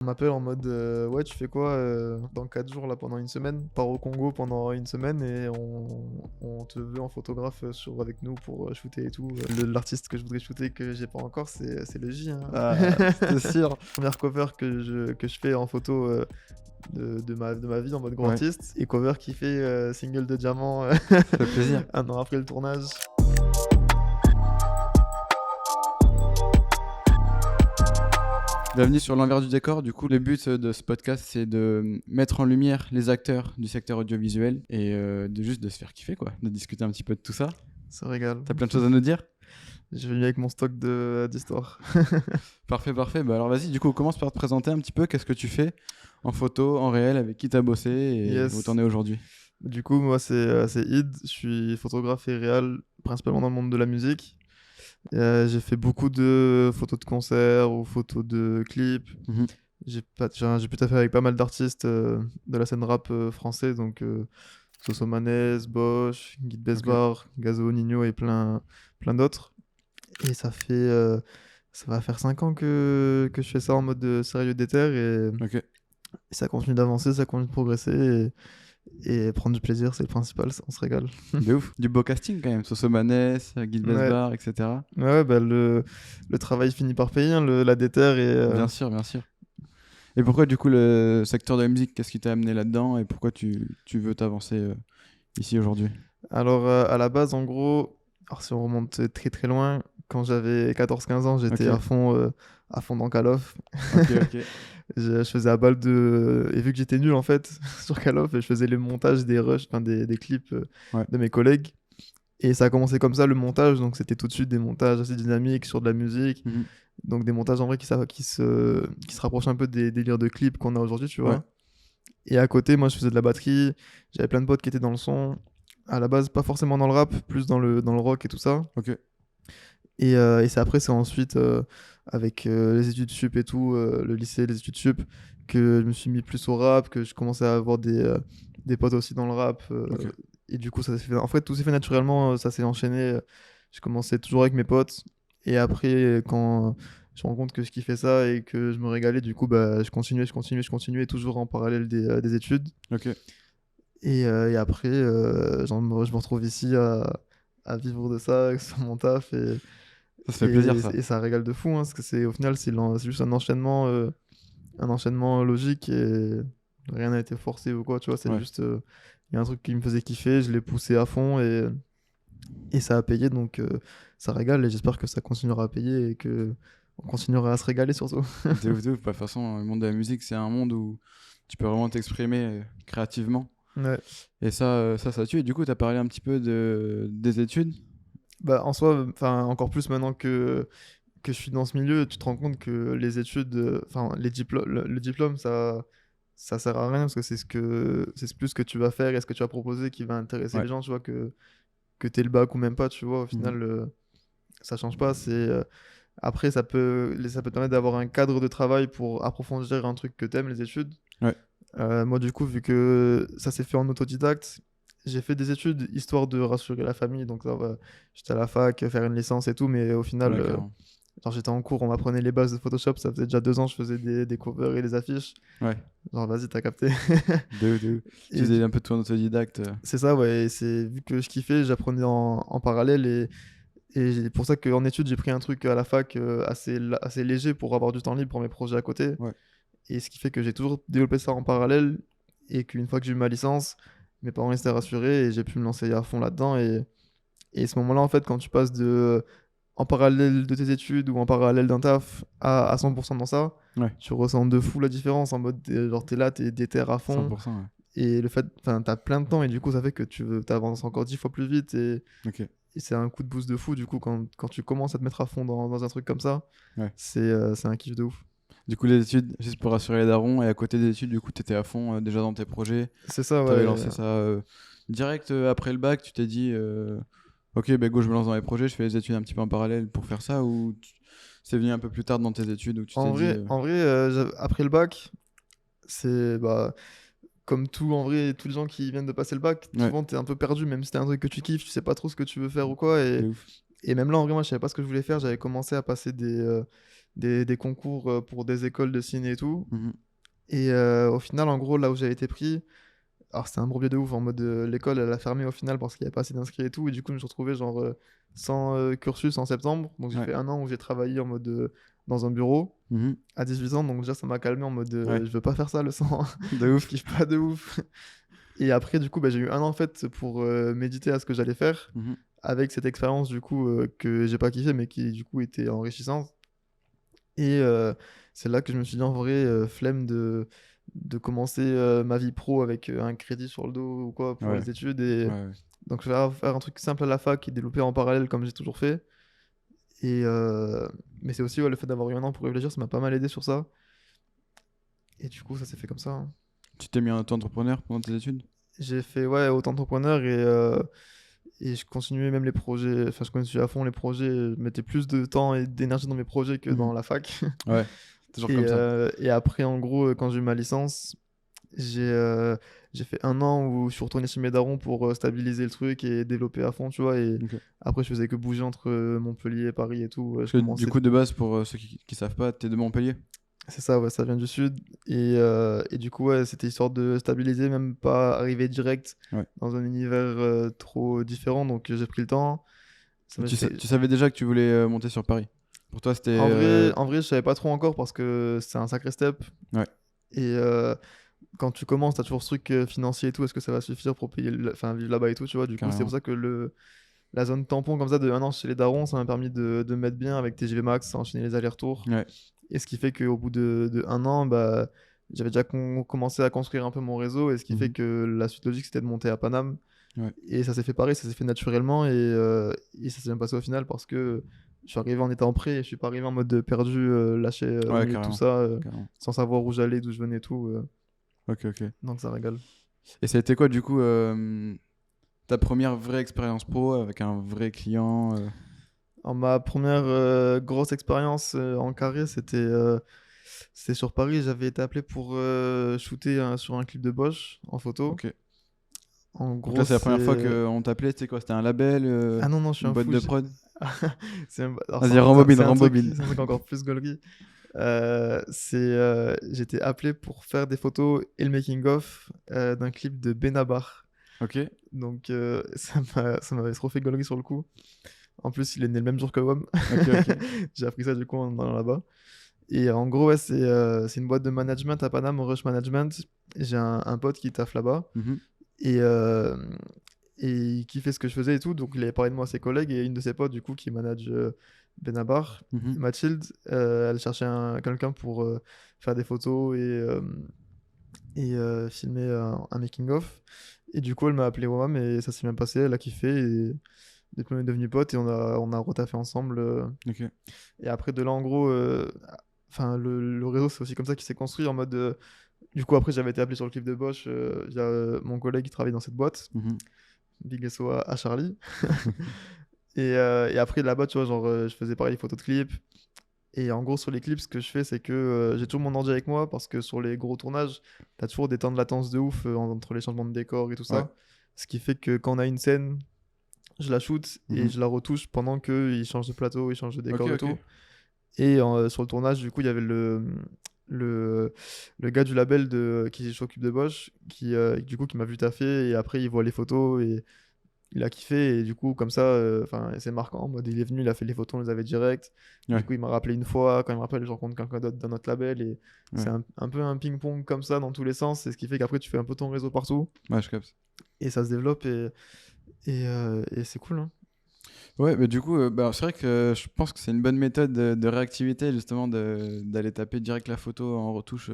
On m'appelle en mode ouais, tu fais quoi dans 4 jours là pendant une semaine? Pars au Congo pendant une semaine et on te veut en photographe avec nous pour shooter et tout. L'artiste que je voudrais shooter que j'ai pas encore, c'est le J, hein. Ah, c'était sûr. Première cover que je fais en photo de ma vie en mode gros Ouais, artiste et cover qui fait single de diamant ça fait plaisir. un an après le tournage. Bienvenue sur l'envers du décor. Du coup, le but de ce podcast, c'est de mettre en lumière les acteurs du secteur audiovisuel et de se faire kiffer, quoi. De discuter un petit peu de tout ça. Ça régale. T'as plein de choses à nous dire? Je vais venir avec mon stock d'histoire. Parfait, parfait. Bah alors vas-y, du coup, commence par te présenter un petit peu. Qu'est-ce que tu fais en photo, en réel, avec qui t'as bossé et où Yes. t'en es aujourd'hui? Du coup, moi, c'est Id. Je suis photographe et réal, principalement dans le monde de la musique. J'ai fait beaucoup de photos de concerts ou photos de clips. Mhm. J'ai pu taffer avec pas mal d'artistes de la scène rap français, donc Sosomanes, Bosch, Guy de Ok. Besbar, Gazo, Nino et plein d'autres. Et ça va faire 5 ans que je fais ça en mode sérieux déter Ok. et ça continue d'avancer, ça continue de progresser et prendre du plaisir, c'est le principal, on se régale. De ouf. Du beau casting quand même. Sosomanes, Guy Ouais, Besbar, etc. ouais, bah le travail finit par payer, hein, la déter Bien sûr, bien sûr. Et pourquoi du coup le secteur de la musique, qu'est-ce qui t'a amené là-dedans et pourquoi tu veux t'avancer ici aujourd'hui? Alors, à la base, en gros, alors si on remonte très très loin, quand j'avais 14-15 ans, j'étais Ok, à fond dans Call of. ok, ok. Je faisais à balle de. Et vu que j'étais nul en fait sur Call of, je faisais les montages des rushs, enfin des clips Ouais, de mes collègues. Et ça a commencé comme ça le montage, donc c'était tout de suite des montages assez dynamiques sur de la musique. mhm, Donc des montages en vrai qui se rapprochent un peu des délires de clips qu'on a aujourd'hui, tu ouais, vois. Et à côté, moi, je faisais de la batterie. J'avais plein de potes qui étaient dans le son. À la base, pas forcément dans le rap, plus dans le rock et tout ça. ok, Et c'est ensuite, avec les études sup et tout, le lycée, les études sup, que je me suis mis plus au rap, que je commençais à avoir des potes aussi dans le rap. ok. Et du coup, ça s'est fait. En fait, tout s'est fait naturellement, ça s'est enchaîné. Je commençais toujours avec mes potes. Et après, quand je me rends compte que je kiffais ça et que je me régalais, du coup, bah, je continuais, toujours en parallèle des études. Ok. Et après, je me retrouve ici à vivre de ça sur mon taf Ça se fait plaisir et, ça. et ça régale de fou, hein, parce que au final, c'est juste un enchaînement logique et rien n'a été forcé ou quoi, tu vois, c'est Ouais. juste, il y a un truc qui me faisait kiffer, je l'ai poussé à fond et ça a payé, donc ça régale et j'espère que ça continuera à payer et que on continuera à se régaler surtout. De ouf, de ouf. Bah, de toute façon, le monde de la musique, c'est un monde où tu peux vraiment t'exprimer créativement. Ouais. Et ça tue. Et du coup, t'as parlé un petit peu des études. Bah, en soi, enfin, encore plus maintenant que je suis dans ce milieu, tu te rends compte que les études, enfin le diplôme, ça sert à rien parce que c'est plus ce que tu vas faire et ce que tu vas proposer qui va intéresser Ouais. les gens, tu vois, que t'aies le bac ou même pas, tu vois, au Mhm. final, ça change pas. Après, ça peut te permettre d'avoir un cadre de travail pour approfondir un truc que t'aimes, les études. Ouais. Moi, du coup, vu que ça s'est fait en autodidacte, j'ai fait des études histoire de rassurer la famille, donc ça va, j'étais à la fac, faire une licence et tout, mais au final, Ouais, carrément. genre, j'étais en cours, on m'apprenait les bases de Photoshop, ça faisait déjà 2 ans, je faisais des covers et des affiches. Ouais. Genre, vas-y, t'as capté. De ouf. Tu Et faisais un peu de ton autodidacte. c'est ça, ouais, vu que je kiffais, j'apprenais en parallèle et c'est pour ça qu'en études, j'ai pris un truc à la fac assez léger pour avoir du temps libre pour mes projets à côté. Ouais. Et ce qui fait que j'ai toujours développé ça en parallèle et qu'une fois que j'ai eu ma licence, mes parents étaient rassurés et j'ai pu me lancer à fond là-dedans. Et ce moment-là, en fait, quand tu passes en parallèle de tes études ou en parallèle d'un taf à 100% dans ça, Ouais. tu ressens de fou la différence en mode, genre, t'es là, t'es déter à fond 100%. Ouais. et enfin, t'as plein de temps et du coup, ça fait que t'avances encore 10 fois plus vite Ok. et c'est un coup de boost de fou. Du coup, quand tu commences à te mettre à fond dans un truc comme ça, Ouais. c'est un kiff de ouf. Du coup, les études, juste pour rassurer les darons, et à côté des études, du coup, t'étais à fond déjà dans tes projets. C'est ça, T'avais ouais. lancé ça direct après le bac, tu t'es dit, ok, ben go, je me lance dans les projets, je fais les études un petit peu en parallèle pour faire ça, ou c'est venu un peu plus tard dans tes études où tu En t'es dit, vrai, en vrai après le bac, c'est bah, comme tout, en vrai, tous les gens qui viennent de passer le bac, ouais, souvent t'es un peu perdu, même si t'as un truc que tu kiffes, tu sais pas trop ce que tu veux faire ou quoi. de Et, ouf. et même là, en vrai, moi, je savais pas ce que je voulais faire. J'avais commencé à passer des concours pour des écoles de ciné et tout. Mhm. Et au final, en gros, là où j'avais été pris, alors c'était un bourbier de ouf, en mode l'école elle a fermé au final parce qu'il n'y avait pas assez d'inscrits et tout. Et du coup, je me suis retrouvé genre sans cursus en septembre. Donc j'ai Ouais. fait un an où j'ai travaillé en mode dans un bureau Mhm. à 18 ans. Donc déjà, ça m'a calmé en mode Ouais. je veux pas faire ça le sang. De Je ouf. kiffe pas de ouf. Et après, du coup, bah, j'ai eu un an en fait pour méditer à ce que j'allais faire Mhm. avec cette expérience du coup que j'ai pas kiffé mais qui du coup était enrichissante. Et c'est là que je me suis dit en vrai, flemme de commencer ma vie pro avec un crédit sur le dos ou quoi pour Ouais. les études. Et Ouais, ouais. donc je vais faire un truc simple à la fac et développer en parallèle comme j'ai toujours fait. Et mais c'est aussi ouais, le fait d'avoir eu un an pour réfléchir, ça m'a pas mal aidé sur ça. Et du coup, ça s'est fait comme ça, hein. Tu t'es mis en auto-entrepreneur pendant tes études? J'ai fait ouais, autant entrepreneur et je continuais même les projets, enfin je continuais à fond les projets, je mettais plus de temps et d'énergie dans mes projets que Mhm. dans la fac. Ouais, toujours comme ça. Et après, en gros, quand j'ai eu ma licence, j'ai euh, j'ai fait un an où je suis retourné chez mes darons pour stabiliser le truc et développer à fond, tu vois. Et Ok. après, je faisais que bouger entre Montpellier, Paris et tout. Je Parce que du commençais. coup, de base, pour ceux qui savent pas, t'es de Montpellier? C'est ça, ouais, ça vient du sud. Et du coup, ouais, c'était histoire de stabiliser, même pas arriver direct Ouais. dans un univers trop différent. Donc, j'ai pris le temps. Ça Et m'a fait... tu savais déjà que tu voulais monter sur Paris? Pour toi, c'était... En vrai, je savais pas trop encore parce que c'est un sacré step. Ouais, Et quand tu commences, tu as toujours ce truc financier et tout. Est-ce que ça va suffire pour payer, enfin, vivre là-bas et tout, tu vois. Du coup, c'est pour carrément. ça que la zone tampon comme ça de un an chez les darons, ça m'a permis de me mettre bien avec TGV Max, enchaîner les allers-retours. Ouais. Et ce qui fait qu'au bout de un an, bah, j'avais déjà commencé à construire un peu mon réseau. Et ce qui fait Mhm. que la suite logique, c'était de monter à Paname. Ouais. Et ça s'est fait pareil, ça s'est fait naturellement. Et ça s'est bien passé au final parce que je suis arrivé en étant prêt et je suis pas arrivé en mode de perdu, lâché au Ouais, milieu de tout carrément. ça, Carrément. sans savoir où j'allais, d'où je venais et tout. Ok, ok. Donc ça régale. Et ça a été quoi, du coup, ta première vraie expérience pro avec un vrai client Alors, ma première grosse expérience en carré, c'était sur Paris. J'avais été appelé pour shooter sur un clip de Bosch en photo. Ok. En Donc là, gros, c'est la première fois c'est. qu'on t'appelait. C'était quoi? C'était un label, Ah non, non, je suis une un boîte fou. de prod? Alors, Vas-y, rembobine, rembobine. c'est un truc encore plus gaulerie. J'étais appelé pour faire des photos et le making-of d'un clip de Benabar. Ok. Donc, ça m'avait trop fait gaulerie sur le coup. En plus, il est né le même jour que WOM. Ok, ok. J'ai appris ça du coup en allant là-bas. Et en gros, ouais, c'est une boîte de management à Paname, Rush Management. J'ai un pote qui taffe là-bas Mhm. et, euh, et qui fait ce que je faisais et tout. Donc, il avait parlé de moi à ses collègues et une de ses potes, du coup, qui manage Benabar, Mhm. Mathilde, elle cherchait quelqu'un pour faire des photos et filmer un making-of. Et du coup, elle m'a appelé WAM et ça s'est bien passé. Elle a kiffé et depuis, on est devenus potes et on a retaffé ensemble. Ok. Et après, de là, en gros, enfin, le réseau, c'est aussi comme ça qu'il s'est construit en mode. Du coup, après, j'avais été appelé sur le clip de Bosch via mon collègue qui travaille dans cette boîte. Mhm. Big SO à Charlie. Et après, là-bas, tu vois, genre, je faisais pareil, photos de clips. Et en gros, sur les clips, ce que je fais, c'est que j'ai toujours mon ordi avec moi parce que sur les gros tournages, t'as toujours des temps de latence de ouf entre les changements de décor et tout Ouais. ça. Ce qui fait que quand on a une scène, je la shoot et Mhm. je la retouche pendant qu'il change de plateau, il change de Ok, décor et ok. tout. Et sur le tournage, du coup, il y avait le gars du label qui s'occupe de Bosch du coup, qui m'a vu taffer et après, il voit les photos et il a kiffé. Et du coup, comme ça, enfin, c'est marquant. En mode, il est venu, il a fait les photos, on les avait direct. Du Ouais. coup, il m'a rappelé une fois. Quand il me rappelle, je rencontre quelqu'un d'autre dans notre label. Et c'est Ouais. un peu un ping-pong comme ça dans tous les sens. C'est ce qui fait qu'après, tu fais un peu ton réseau partout Ouais, je capte. et ça se développe et c'est cool, hein. Ouais, mais du coup, bah, c'est vrai que je pense que c'est une bonne méthode de réactivité, justement, d'aller taper direct la photo en retouche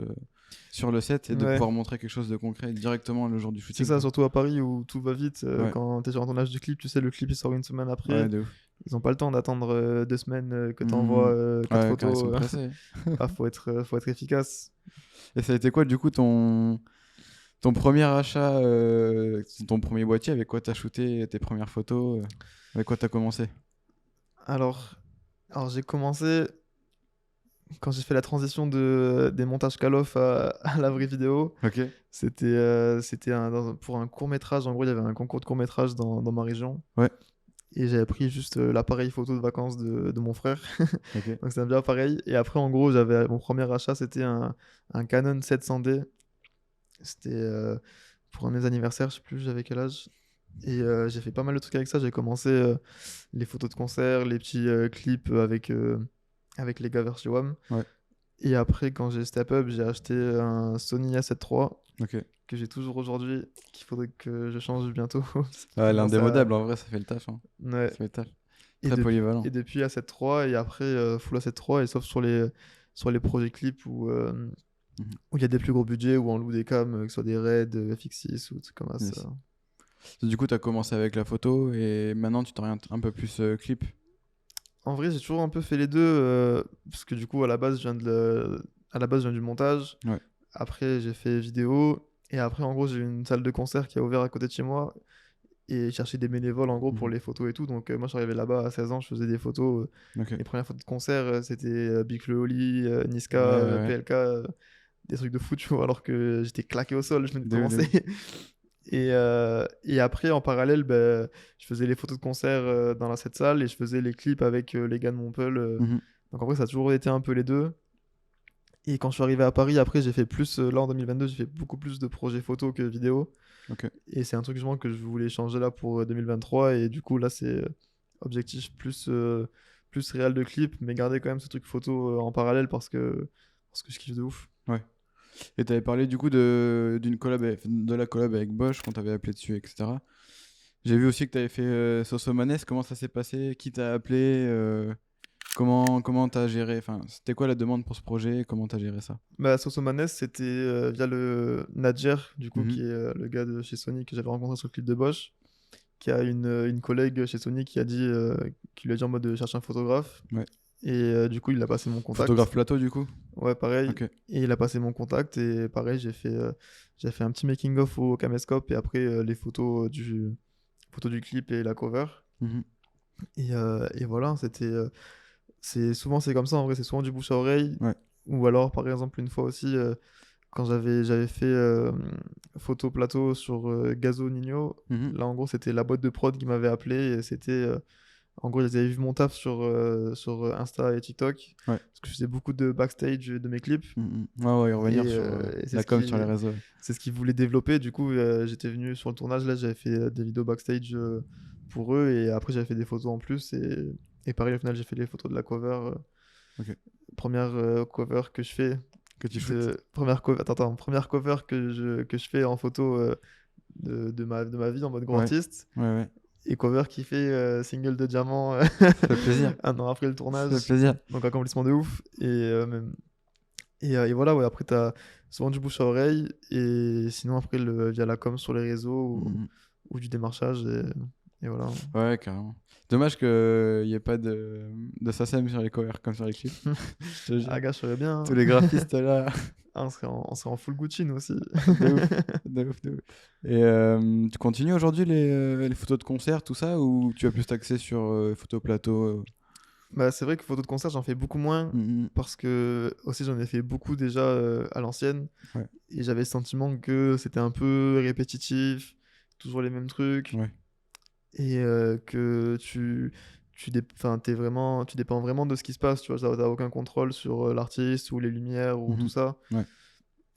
sur le set et de Ouais. pouvoir montrer quelque chose de concret directement le jour du C'est shooting, ça, quoi. surtout à Paris où tout va vite. Ouais, Quand t'es sur un tournage du clip, tu sais, le clip il sort une semaine ouais, après. de ouf. Ils ont pas le temps d'attendre 2 semaines que t'envoies Mhm. 4 Ouais, car ils photos. sont pressés. Ah, faut être efficace. Et ça a été quoi, du coup, ton premier achat, ton premier boîtier, avec quoi t'as shooté tes premières photos, avec quoi t'as commencé? Alors, alors j'ai commencé quand j'ai fait la transition des montages Call of à la vraie vidéo. Ok. Pour un court métrage. En gros, il y avait un concours de court métrage dans ma région. Ouais. et j'avais pris juste l'appareil photo de vacances de mon frère. Ok. Donc c'est un vieux appareil. Et après, en gros, j'avais mon premier achat, c'était un Canon 700D. C'était pour un de mes anniversaires, je sais plus, j'avais quel âge. Et j'ai fait pas mal de trucs avec ça. J'ai commencé les photos de concert, les petits clips avec les gars vers chez WAM. Ouais. Et après, quand j'ai step up, j'ai acheté un Sony A7 III Ok. que j'ai toujours aujourd'hui, qu'il faudrait que je change bientôt. Parce qu'il Ouais, commence à... l'indémodable, en vrai, ça fait le taf, hein. Ouais. Ça fait le taf. Et Très depuis, polyvalent. et depuis A7 III, et après full A7 III, et sauf sur les projets clips Mhm. où il y a des plus gros budgets, où on loue des cams, que ce soit des Red, FX6 ou des trucs comme ça. Yes. Du coup, tu as commencé avec la photo et maintenant tu t'orientes un peu plus clip. En vrai, j'ai toujours un peu fait les deux, parce que du coup, à la base, à la base, je viens du montage. Ouais. Après, j'ai fait vidéo. Et après, en gros, j'ai eu une salle de concert qui a ouvert à côté de chez moi. Et chercher des bénévoles, en gros, pour Mhm. les photos et tout. Donc, moi, je suis arrivé là-bas à 16 ans, je faisais des photos. Ok. Les premières photos de concert, c'était Big Flo et Oli, Niska, Ouais, ouais, ouais. PLK, des trucs de foot, tu vois, alors que j'étais claqué au sol, je venais de De ouf, de commencer. ouf. Et après, en parallèle, ben, je faisais les photos de concert dans cette salle et je faisais les clips avec les gars de Montpellier. Mhm. Donc en vrai, ça a toujours été un peu les deux. Et quand je suis arrivé à Paris, après, j'ai fait plus, là en 2022, j'ai fait beaucoup plus de projets photos que vidéo. Ok. Et c'est un truc justement que je voulais changer là pour 2023. Et du coup, là, c'est objectif plus réel de clip, mais garder quand même ce truc photo en parallèle parce que je kiffe de ouf. Ouais. Et t'avais parlé du coup d'une collab, de la collab avec Bosch qu'on t'avait appelé dessus, etc. J'ai vu aussi que t'avais fait Sosomanes. Comment ça s'est passé? Qui t'a appelé? Comment t'as géré? Enfin, c'était quoi la demande pour ce projet? Comment t'as géré ça? Bah, Sosomanes, c'était via le Nadjer, du coup, Mhm. qui est le gars de chez Sony que j'avais rencontré sur le clip de Bosch, qui a une collègue chez Sony qui lui a dit en mode de chercher un photographe. Ouais. Et du coup, il a passé mon contact. Photographe plateau du coup? Ouais, pareil. Ok. Et il a passé mon contact. Et pareil, j'ai fait un petit making-of au caméscope et après les photos du clip et la cover. Mhm. Et voilà, souvent c'est comme ça en vrai, c'est souvent du bouche à oreille. Ouais. Ou alors, par exemple, une fois aussi, quand j'avais fait photo plateau sur Gazo Nino, Mhm. là en gros, c'était la boîte de prod qui m'avait appelé et en gros, ils avaient vu mon taf sur Insta et TikTok Ouais. parce que je faisais beaucoup de backstage de mes clips. Mhm. Ouais, ouais, y revenir sur Et la com sur les réseaux. Ouais. c'est ce qu'ils voulaient développer. Du coup, j'étais venu sur le tournage. Là, j'avais fait des vidéos backstage pour eux. Et après, j'avais fait des photos en plus. Et pareil, au final, j'ai fait les photos de la cover. Ok. Première cover que je fais. Que tu shootes. Première cover que je fais en photo de ma vie en mode gros Ouais. artiste. Ouais, ouais. Et cover qui fait single de diamant Ça fait plaisir. un an après le Ça fait tournage. plaisir. Donc, accomplissement de ouf. Et voilà, ouais, après, t'as souvent du bouche à oreille, et sinon, après, via la com sur les réseaux Mhm. ou du démarchage, et voilà. Ouais, carrément. Dommage qu'il n'y ait pas de SACEM sur les covers comme sur les clips. Je te jure. Ah, gars, je ferais bien. Tous Hein. les graphistes là. Ah, on serait en full Gucci, nous aussi. De ouf. De ouf, de ouf. Et tu continues aujourd'hui les photos de concert, tout ça, ou tu as plus t'axer sur photo plateau Bah, c'est vrai que photo de concert, j'en fais beaucoup moins, Mhm. parce que aussi, j'en ai fait beaucoup déjà à l'ancienne, Ouais, et j'avais le sentiment que c'était un peu répétitif, toujours les mêmes trucs, ouais. et que tu dépends vraiment de ce qui se passe, tu vois, t'as aucun contrôle sur l'artiste ou les lumières ou tout Mhm. ça. Ouais,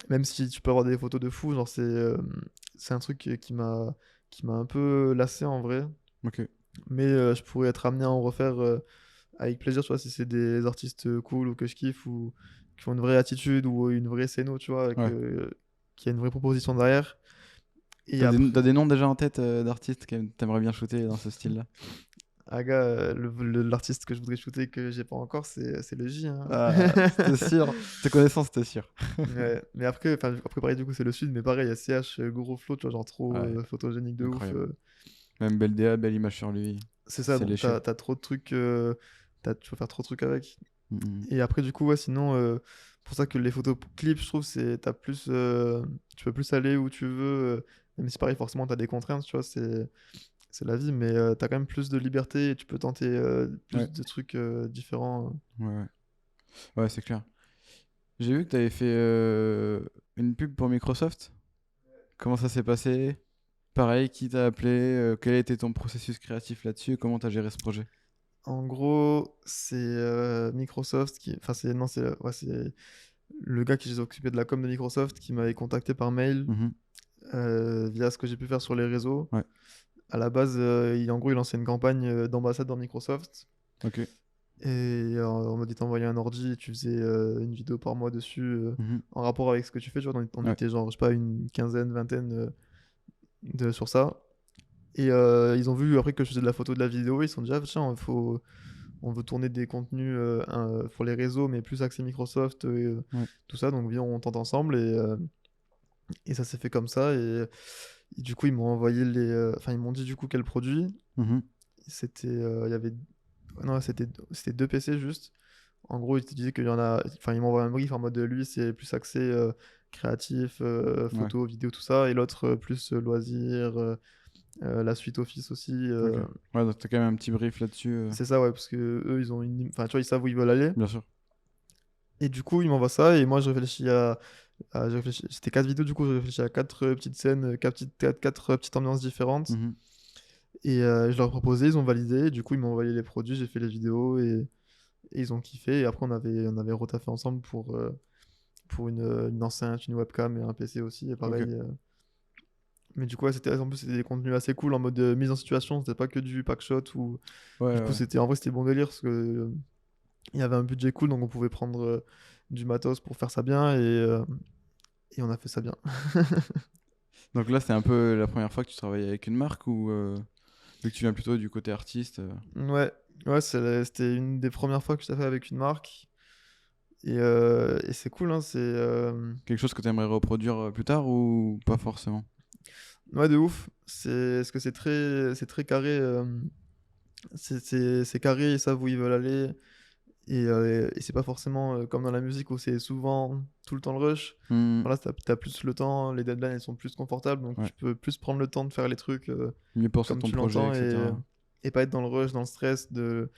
Même si tu peux avoir des photos de fou, genre c'est un truc qui m'a un peu lassé en vrai, ok. mais je pourrais être amené à en refaire avec plaisir, tu vois, si c'est des artistes cool ou que je kiffe ou qui ont une vraie attitude ou une vraie scéno, tu vois, Ouais. qui a une vraie proposition derrière. Et T'as après, des noms déjà en tête d'artistes que t'aimerais bien shooter dans ce style-là? Aga, l'artiste que je voudrais shooter que j'ai pas encore, c'est le J. Hein. Ah, c'était sûr. Te connaissant, c'était sûr. Ouais, mais après pareil, du coup, c'est le sud, mais pareil, il y a CH, gros flow, tu vois, genre trop Ouais, photogénique de ouf. incroyable. Même belle DA, belle image sur lui. C'est ça, C'est donc léché. t'as trop de trucs, tu peux faire trop de trucs avec. Mhm. Et après, du coup, ouais, sinon, pour ça que les photos clips, je trouve, tu peux plus aller où tu veux, même si pareil, forcément, t'as des contraintes, tu vois, c'est la vie, mais t'as quand même plus de liberté et tu peux tenter Ouais, plus de trucs différents. ouais, ouais. Ouais, c'est clair. J'ai vu que t'avais fait une pub pour Microsoft. Comment ça s'est passé? Pareil, qui t'a appelé, quel a été ton processus créatif là-dessus et comment t'as géré ce projet? En gros, c'est Microsoft qui. Enfin, c'est. Non, c'est le gars qui s'est occupé de la com de Microsoft qui m'avait contacté par mail Mhm. via ce que j'ai pu faire sur les réseaux. Ouais, À la base, en gros, il lançait une campagne d'ambassade dans Microsoft. ok. Et on m'a dit t'envoyer un ordi et tu faisais une vidéo par mois dessus Mhm. en rapport avec ce que tu fais. Tu vois, on Ouais, était genre, je sais pas, une quinzaine, vingtaine sur ça. Et ils ont vu après que je faisais de la photo, de la vidéo. Ils se sont dit, ah, tiens, on veut tourner des contenus pour les réseaux, mais plus axés Microsoft, ouais. tout ça. Donc, viens, on tente ensemble. Et ça s'est fait comme ça. Et du coup, ils m'ont envoyé enfin, ils m'ont dit du coup quel produit. Mhm. C'était. Il y avait. Non, c'était deux PC juste. En gros, il te disait qu'il y en a. Enfin, il m'envoie un brief en mode lui, c'est plus axé créatif, Ouais, photo, vidéo, tout ça. Et l'autre, plus loisirs, la suite Office aussi. ok. Ouais, donc t'as quand même un petit brief là-dessus. C'est ça, ouais, parce que eux, ils ont une. Enfin, tu vois, ils savent où ils veulent aller. Bien sûr. Et du coup, ils m'envoient ça. Et moi, je réfléchis C'était quatre vidéos, du coup, je réfléchis à quatre petites scènes, quatre petites ambiances différentes. Mhm. Et je leur ai proposé, ils ont validé. Du coup, ils m'ont envoyé les produits, j'ai fait les vidéos et ils ont kiffé. Et après, on avait retaffé ensemble pour une enceinte, une webcam et un PC aussi. Et Ok. pareil. Mais du coup, ouais, en plus, c'était des contenus assez cool en mode mise en situation. C'était pas que du pack shot. Ou... Ouais, Du coup, ouais. en vrai, c'était bon délire parce que il y avait un budget cool. Donc, on pouvait prendre du matos pour faire ça bien. Et on a fait ça bien. Donc là, c'est un peu la première fois que tu travailles avec une marque ou vu que tu viens plutôt du côté artiste. Ouais, ouais, c'était une des premières fois que je l'ai fait avec une marque. Et c'est cool, hein. Quelque chose que tu aimerais reproduire plus tard ou pas forcément? Ouais, de ouf. Parce que c'est très carré. C'est carré, ils savent où ils veulent aller. Et c'est pas forcément comme dans la musique où c'est souvent tout le temps le rush. Hmm. Voilà, t'as plus le temps, les deadlines elles sont plus confortables, donc Ouais. tu peux plus prendre le temps de faire les trucs Mieux penser à comme ton tu projet, l'entends etc. et pas être dans le rush, dans le stress de.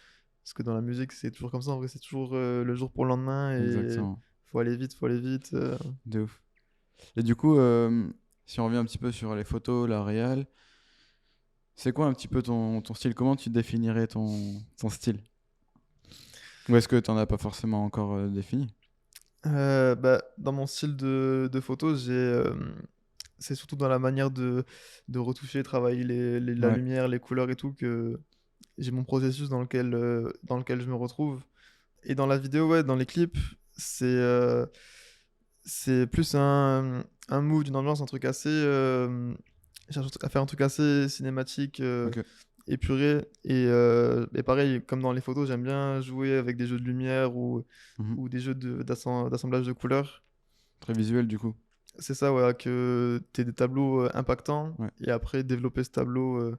Parce que dans la musique, c'est toujours comme ça, en vrai, c'est toujours le jour pour le lendemain et Exactement. faut aller vite, faut aller vite. De ouf. Et du coup, si on revient un petit peu sur les photos, la réal, c'est quoi un petit peu ton style? Comment tu définirais ton style? Ou est-ce que tu n'en as pas forcément encore défini? Bah, dans mon style de photo, c'est surtout dans la manière de retoucher, travailler la Ouais. lumière, les couleurs et tout que j'ai mon processus dans lequel je me retrouve. Et dans la vidéo, ouais, dans les clips, c'est plus un mood, une ambiance, un truc assez. Je cherche à faire un truc assez cinématique, Ok. épuré. Et pareil, comme dans les photos, j'aime bien jouer avec des jeux de lumière Mhm. ou des jeux d'assemblage de couleurs. Très visuel du coup. C'est ça, ouais, que tu aies des tableaux impactants Ouais. et après développer ce tableau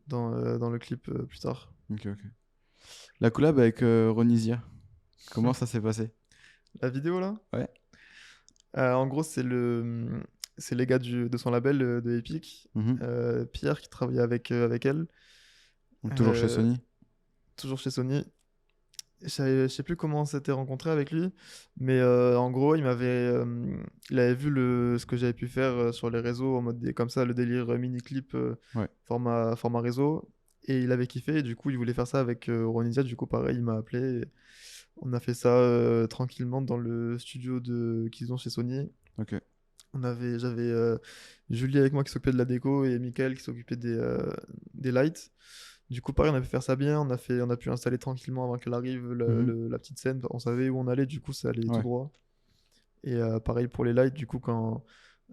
dans le clip plus tard. Ok, ok. La collab avec Ronisia, comment ça s'est passé? La vidéo là, Ouais. en gros, c'est les gars de son label de Epic, Mhm. Pierre qui travaillait avec elle, Donc toujours chez euh, Sony. toujours chez Sony. Je sais plus comment on s'était rencontré avec lui, mais en gros, il avait vu ce que j'avais pu faire sur les réseaux en mode comme ça, le délire mini clip Ouais. format réseau, et il avait kiffé. Et du coup, il voulait faire ça avec Ronisia. Du coup, pareil, il m'a appelé. On a fait ça tranquillement dans le studio qu'ils ont chez Sony. Ok. J'avais Julie avec moi qui s'occupait de la déco et Michael qui s'occupait des lights. Du coup, pareil, on a pu faire ça bien. On a pu installer tranquillement avant qu'elle arrive Mhm. la petite scène. On savait où on allait, du coup, ça allait tout Ouais. droit. Et pareil pour les lights, du coup,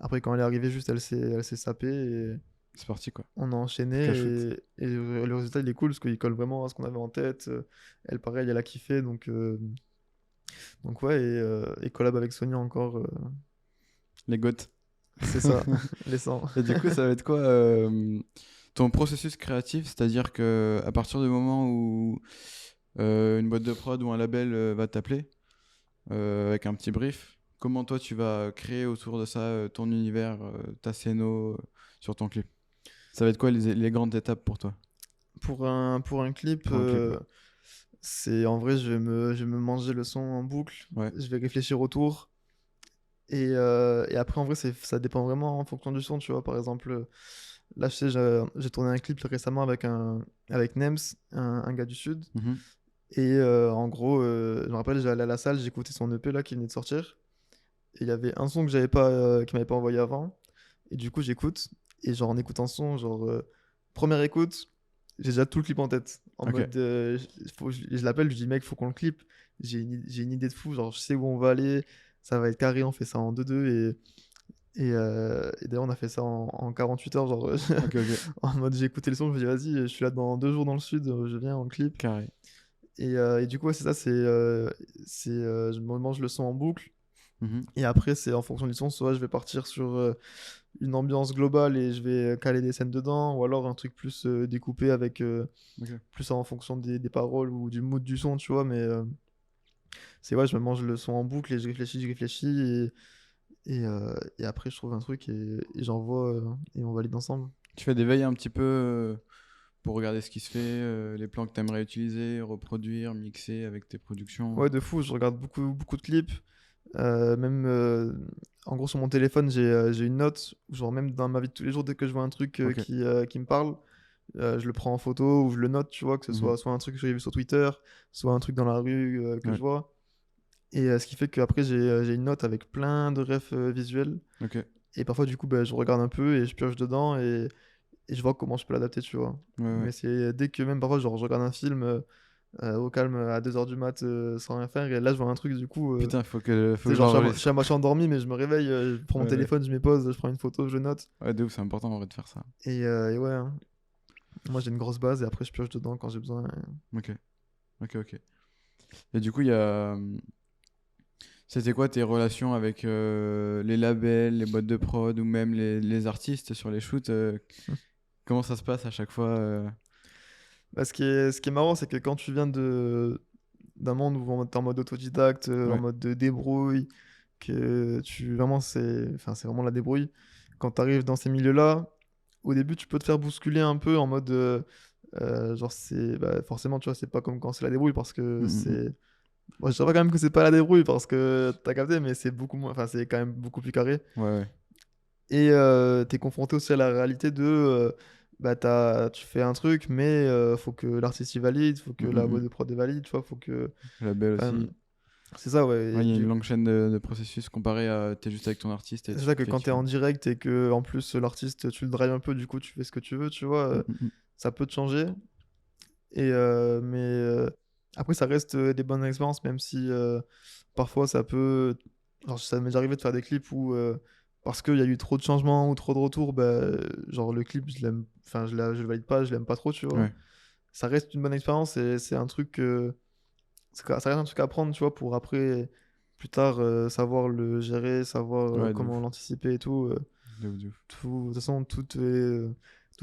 après, quand elle est arrivée, juste, elle s'est sapée et C'est parti quoi. on a enchaîné. Cash shoot. Et le résultat, il est cool parce qu'il colle vraiment à ce qu'on avait en tête. Elle, pareil, elle a kiffé. Donc ouais, et collab avec Sony encore, Les goths. c'est ça, les 100. Et du coup, ça va être quoi ton processus créatif? C'est-à-dire que à partir du moment où une boîte de prod ou un label va t'appeler avec un petit brief, comment toi tu vas créer autour de ça ton univers, ta scéno sur ton clip? Ça va être quoi les grandes étapes pour toi? Pour un clip, Pour un clip, ouais. c'est en vrai, je vais me manger le son en boucle, Ouais. je vais réfléchir autour. Et après, en vrai, ça dépend vraiment en fonction du son, tu vois. Par exemple, Là, je sais, j'ai tourné un clip récemment avec Nems, un gars du Sud. Mhm. Et en gros, je me rappelle, j'allais à la salle, j'écoutais son EP là qui venait de sortir. Et il y avait un son que j'avais pas, qu'il m'avait pas envoyé avant. Et du coup, j'écoute. Et genre, en écoutant ce son, genre, première écoute, j'ai déjà tout le clip en tête. En Ok, mode, je l'appelle, je lui dis, mec, faut qu'on le clip. J'ai une idée de fou. Genre, je sais où on va aller. Ça va être carré, on fait ça en 2-2. Et d'ailleurs, on a fait ça en 48 heures. Genre, ok, ok, en mode, j'ai écouté le son, je me dis, vas-y, je suis là dans 2 jours dans le sud, je viens en clip. carré. Et du coup, ouais, c'est ça, je me mange le son en boucle. Mhm. Et après, c'est en fonction du son, soit je vais partir sur une ambiance globale et je vais caler des scènes dedans, ou alors un truc plus découpé avec Ok. plus en fonction des paroles ou du mood du son, tu vois. Mais c'est ouais, je me mange le son en boucle et je réfléchis et après je trouve un truc et j'envoie et on valide ensemble. Tu fais des veilles un petit peu pour regarder ce qui se fait, les plans que tu aimerais utiliser, reproduire, mixer avec tes productions. Ouais, de fou, je regarde beaucoup de clips. Même en gros sur mon téléphone, j'ai une note, genre même dans ma vie de tous les jours, dès que je vois un truc Ok. qui me parle, je le prends en photo ou je le note, tu vois, que ce Mhm. soit un truc que j'ai vu sur Twitter, soit un truc dans la rue que Ouais. je vois. Et ce qui fait qu'après, j'ai une note avec plein de refs visuels. Ok. Et parfois, du coup, bah, je regarde un peu et je pioche dedans et je vois comment je peux l'adapter, tu vois. Ouais, ouais. Mais c'est dès que même parfois, genre, je regarde un film au calme à 2 heures du mat sans rien faire, et là, je vois un truc, du coup, Putain, faut tu sais, que je genre, je suis à l'enregistre. moitié endormi, mais je me réveille, je prends mon Ouais, ouais. téléphone, je mets pause, je prends une photo, je note. Ouais, de ouf, c'est important en vrai de faire ça. Et ouais, hein. Moi, j'ai une grosse base et après, je pioche dedans quand j'ai besoin. Ok, ok, ok. Et du coup, il y a. C'était quoi tes relations avec les labels, les boîtes de prod ou même les artistes sur les shoots comment ça se passe à chaque fois Bah, ce qui est marrant, c'est que quand tu viens d'un monde où t'es en mode autodidacte, en Ouais. mode de débrouille, que vraiment, c'est vraiment la débrouille. Quand tu arrives dans ces milieux-là, au début, tu peux te faire bousculer un peu en mode, genre, bah, forcément, tu vois, c'est pas comme quand c'est la débrouille parce que Mm, mm, mm. c'est. Bon, je dirais pas quand même que c'est pas la débrouille parce que t'as capté, mais c'est beaucoup moins, enfin, c'est quand même beaucoup plus carré. Ouais, ouais. Et t'es confronté aussi à la réalité de bah tu fais un truc, mais faut que l'artiste y valide, faut que Mm, la mm, boîte mm. de prod y valide, tu vois, faut que. Label Enfin, aussi. c'est ça, ouais. Ouais, Et il y a une longue chaîne de processus comparé à t'es juste avec ton artiste et c'est tu ça que fais quand t'es kiffer. en direct et que en plus l'artiste tu le drives un peu, du coup tu fais ce que tu veux, tu vois, Mm, mm, mm. ça peut te changer. Mais après, ça reste des bonnes expériences, même si parfois ça peut. Genre, ça m'est déjà arrivé de faire des clips où, parce qu'il y a eu trop de changements ou trop de retours, bah, genre le clip, je l'aime. Enfin, je le valide pas, je l'aime pas trop, tu vois. Ouais, Ça reste une bonne expérience et c'est un truc. Ça reste un truc à prendre, tu vois, pour après, plus tard, savoir le gérer, savoir ouais, de comment ouf. l'anticiper et tout. De ouf, de ouf. De toute façon, toute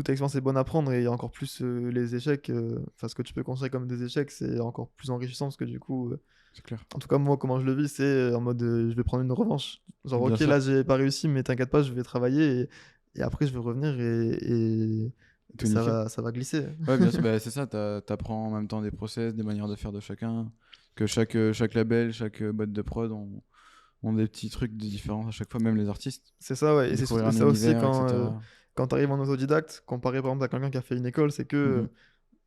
expérience est bonne à prendre et encore plus les échecs. Enfin, ce que tu peux considérer comme des échecs, c'est encore plus enrichissant parce que du coup, C'est clair. en tout cas, moi, comment je le vis, c'est en mode je vais prendre une revanche. Genre, Bien ok, là, sûr. j'ai pas réussi, mais t'inquiète pas, je vais travailler et après, je vais revenir et Tout niquer. ça va glisser. Ouais, bien sûr, bah, c'est ça, t'apprends en même temps des process, des manières de faire de chacun, que chaque label, chaque boîte de prod ont des petits trucs de différents à chaque fois, même les artistes. C'est ça, ouais. Et c'est Découvrir un ça aussi univers, etc. quand t'arrives en autodidacte, comparé par exemple à quelqu'un qui a fait une école, c'est que, Mhm.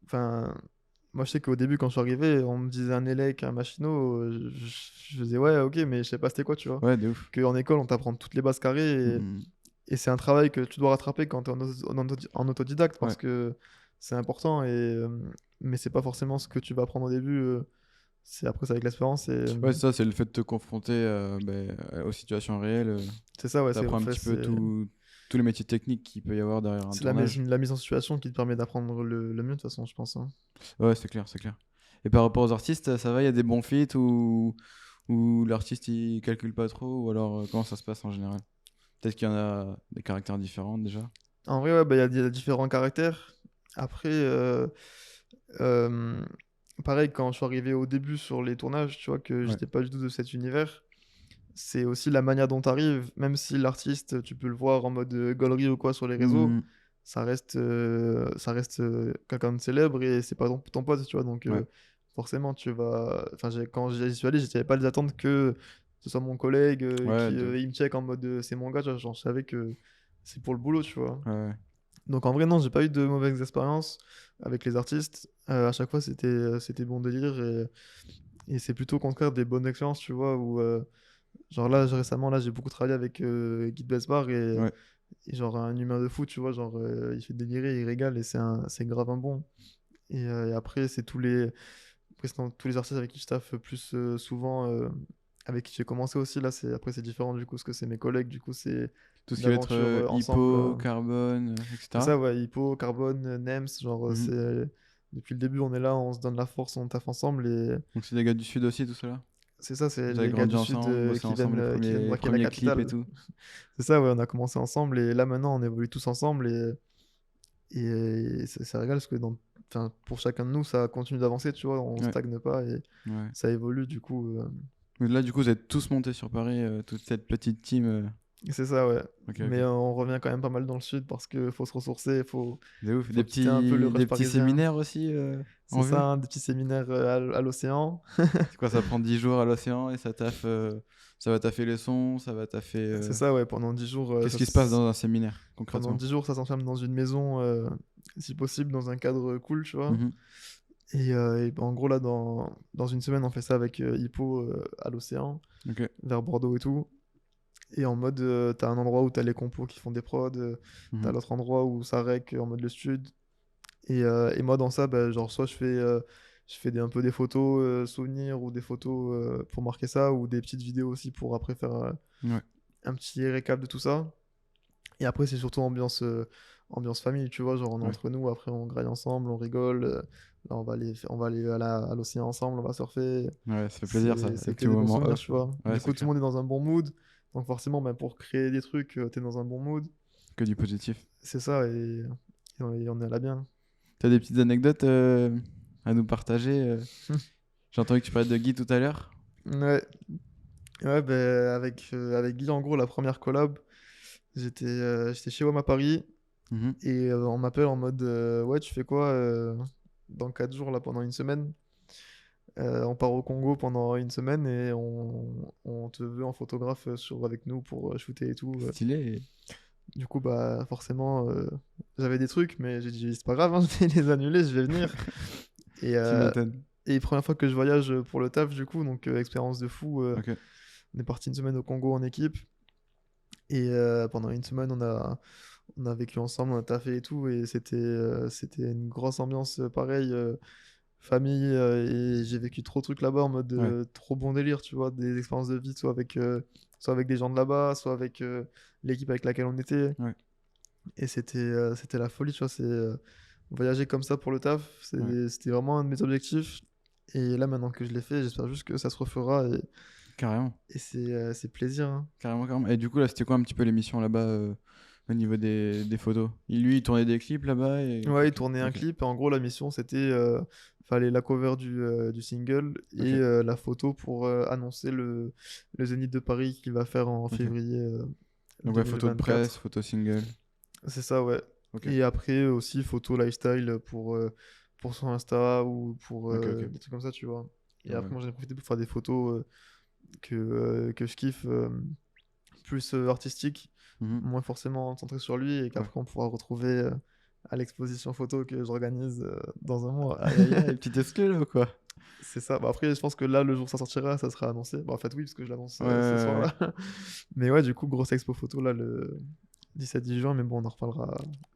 enfin, moi je sais qu'au début, quand je suis arrivé, on me disait un élec, un machino, je disais ouais, ok, mais je sais pas c'était quoi, tu vois. Ouais, de ouf. Qu'en école, on t'apprend toutes les bases carrées Mhm. et c'est un travail que tu dois rattraper quand t'es en autodidacte parce Ouais, que c'est important mais c'est pas forcément ce que tu vas apprendre au début. Après, c'est avec l'expérience ouais, c'est ça, c'est le fait de te confronter aux situations réelles. C'est ça, ouais, T'apprends un petit peu tous les métiers techniques qu'il peut y avoir derrière un c'est tournage. la mise en situation qui te permet d'apprendre le mieux de toute façon, je pense, hein. Ouais, c'est clair, c'est clair. Et par rapport aux artistes, ça va, il y a des bons feats ou l'artiste il calcule pas trop, ou alors comment ça se passe en général? Peut-être qu'il y en a des caractères différents déjà. En vrai, ouais, bah, il y a différents caractères. Après, euh, pareil, quand je suis arrivé au début sur les tournages, tu vois, que Ouais. j'étais pas du tout de cet univers, c'est aussi la manière dont tu arrives. Même si l'artiste, tu peux le voir en mode gaulerie ou quoi sur les réseaux, Mhm. ça reste quelqu'un de célèbre et c'est pas ton pote, tu vois. Donc, Ouais, forcément, Enfin, quand j'y suis allé, j'avais pas les attentes que ce soit mon collègue ouais, qui de ouf. il me check en mode c'est mon gars, tu vois. Genre, je savais que c'est pour le boulot, tu vois. Ouais, ouais. Donc en vrai, non, j'ai pas eu de mauvaises expériences avec les artistes. À chaque fois, c'était bon délire et c'est plutôt au contraire des bonnes expériences, tu vois, où genre là, récemment, là, j'ai beaucoup travaillé avec Guy Besbar Ouais. et genre un humain de fou, tu vois, genre il fait délirer, il régale et c'est grave un bon. Et après, après, c'est tous les artistes avec qui je taffe plus souvent, avec qui j'ai commencé aussi, là, après c'est différent du coup, parce que c'est mes collègues, du coup, c'est Tout ce une qui va être aventure ensemble. Hippo, Carbone, C'est etc. ça, ouais, Hippo, Carbone, Nems, genre, Mhm. depuis le début, on est là, on se donne la force, on taffe ensemble, et Donc c'est des gars du Sud aussi, tout cela? c'est ça, c'est Vous avez les gars grandi du Sud ensemble, bossé ensemble, qui viennent les braquer la premiers clips et capitale. tout. C'est ça, ouais, on a commencé ensemble, et là, maintenant, on évolue tous ensemble, et ça régale, parce que enfin, pour chacun de nous, ça continue d'avancer, tu vois, on Ouais, stagne pas, et ouais. ça évolue, du coup. Mais là, du coup, vous êtes tous montés sur Paris, toute cette petite team. C'est ça, ouais. Ok, Mais ok. on revient quand même pas mal dans le Sud, parce que faut se ressourcer, C'est ouf. faut quitter un peu le Des rush petits parisien. séminaires aussi C'est en vue? ça, hein, des petits séminaires à l'océan. C'est quoi, ça prend 10 jours à l'océan et ça taffe, ça va taffer les sons, ça va taffer. C'est ça, ouais, pendant 10 jours, Qu'est-ce qui se passe dans un séminaire, pendant concrètement? 10 jours, ça s'enferme dans une maison, si possible, dans un cadre cool, tu vois. Mhm. Et en gros, là, dans une semaine, on fait ça avec Hippo à l'océan, Ok. vers Bordeaux et tout. Et en mode, t'as un endroit où t'as les compos qui font des prods, t'as Mhm. l'autre endroit où ça rec en mode le stud. Et moi, dans ça, bah, genre, soit je fais un peu des photos souvenirs ou des photos pour marquer ça, ou des petites vidéos aussi pour après faire Ouais. un petit récap de tout ça. Et après, c'est surtout ambiance famille, tu vois, genre on est Ouais. entre nous, après on graille ensemble, on rigole. Là, on va aller à l'océan ensemble, on va surfer. Ouais, ça fait plaisir ça, C'est les que petits des bons moments souvenirs, off. tu vois. Ouais, Du c'est coup, tout le clair. monde est dans un bon mood. Donc forcément, ben, pour créer des trucs, t'es dans un bon mood. Que du positif. C'est ça, et on est à la bien. T'as des petites anecdotes à nous partager J'ai entendu que tu parlais de Guy tout à l'heure. Ouais, ouais, ben, avec Guy, en gros, la première collab, j'étais chez WAM à Paris. Mhm. Et on m'appelle en mode ouais, tu fais quoi dans 4 jours, là, pendant une semaine? On part au Congo pendant une semaine et on te veut en photographe avec nous pour shooter et tout. Stylé. Du coup, bah forcément, j'avais des trucs, mais j'ai dit c'est pas grave, hein, je vais les annuler, je vais venir. Et, Tu euh, m'étonnes. et première fois que je voyage pour le taf, du coup, donc expérience de fou. Ok. On est parti une semaine au Congo en équipe et pendant une semaine, on a vécu ensemble, on a taffé et tout, et c'était une grosse ambiance pareille. Famille et j'ai vécu trop de trucs là-bas en mode Ouais. trop bon délire, tu vois, des expériences de vie, soit avec des gens de là-bas, soit avec l'équipe avec laquelle on était. Ouais. Et c'était la folie, tu vois, voyager comme ça pour le taf, Ouais. c'était vraiment un de mes objectifs. Et là, maintenant que je l'ai fait, j'espère juste que ça se refera Carrément. et c'est plaisir, hein. Carrément, carrément. Et du coup, là, c'était quoi un petit peu l'émission là-bas au niveau des photos? Lui, il tournait des clips là-bas et... Ouais, il Ok. tournait un Ok. clip. Et en gros, la mission, c'était fallait la cover du single et Ok. la photo pour annoncer le Zénith de Paris qu'il va faire en Ok. février Donc, ouais, photo de presse, 2024. photo single. C'est ça, ouais. Ok. Et après aussi photo lifestyle pour son Insta ou pour Ok, ok. des trucs comme ça, tu vois. Et Ouais. après, moi, j'en ai profité pour faire des photos que je kiffe, plus artistiques, Mhm. moins forcément centrées sur lui, et Ouais. qu'après on pourra retrouver à l'exposition photo que j'organise dans un mois. Aïe, aïe, aïe, petit exclu là ou quoi? C'est ça. Bah, après, je pense que là, le jour où ça sortira, ça sera annoncé. Bah, en fait, oui, parce que je l'annonce Ouais, ouais, ce ouais. soir-là. Mais ouais, du coup, grosse expo photo là le 17-10 juin, mais bon, on en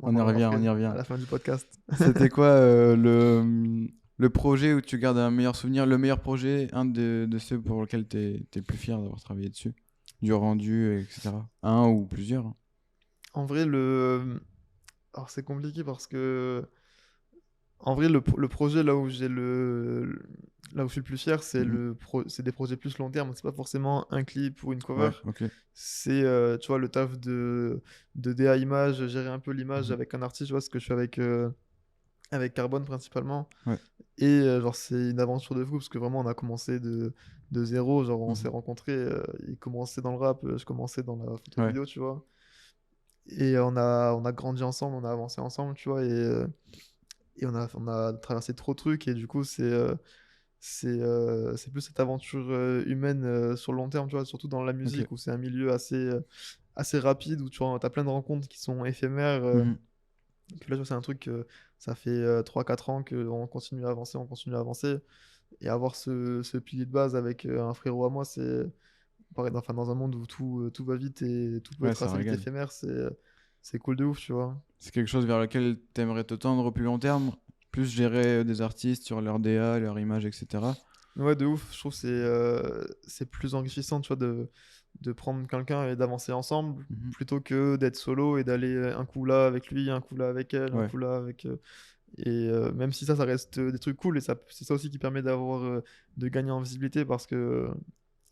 On y reparlera revient, après on y à revient. la fin du podcast. C'était quoi le projet où tu gardes un meilleur souvenir, le meilleur projet, un de ceux pour lesquels t'es le plus fier d'avoir travaillé dessus? Du rendu, etc. Un ou plusieurs, hein. En vrai, alors c'est compliqué parce que en vrai, le projet là où là où je suis le plus fier, Mhm. c'est des projets plus long terme. C'est pas forcément un clip ou une cover. Ouais, ok. C'est, tu vois, le taf de DA image, gérer un peu l'image Mhm. avec un artiste, tu vois, ce que je fais avec Carbone principalement. Ouais. Et genre, c'est une aventure de fou parce que vraiment, on a commencé de zéro. Genre, on s'est Mhm. rencontrés, il commençait dans le rap, je commençais dans la photo Ouais. vidéo, tu vois. Et on a grandi ensemble, on a avancé ensemble, tu vois. Et on a traversé trop de trucs. Et du coup, c'est plus cette aventure humaine sur le long terme, tu vois, surtout dans la Ok. musique où c'est un milieu assez rapide, où tu as plein de rencontres qui sont éphémères. Mhm. Et puis là, tu vois, c'est un truc, ça fait 3-4 ans qu'on continue à avancer, on continue à avancer. Et avoir ce pilier de base avec un frérot à moi, c'est pareil, enfin, dans un monde où tout va vite et tout peut Ouais, être ça assez vite régale. éphémère, c'est cool de ouf, tu vois. C'est quelque chose vers lequel tu aimerais te tendre au plus long terme, plus gérer des artistes sur leur DA, leur image, etc. Ouais, de ouf, je trouve que c'est plus enrichissant, tu vois, de prendre quelqu'un et d'avancer ensemble Mhm. plutôt que d'être solo et d'aller un coup là avec lui, un coup là avec elle, un Ouais, coup là avec. Et même si ça reste des trucs cool, et ça, c'est ça aussi qui permet de gagner en visibilité parce que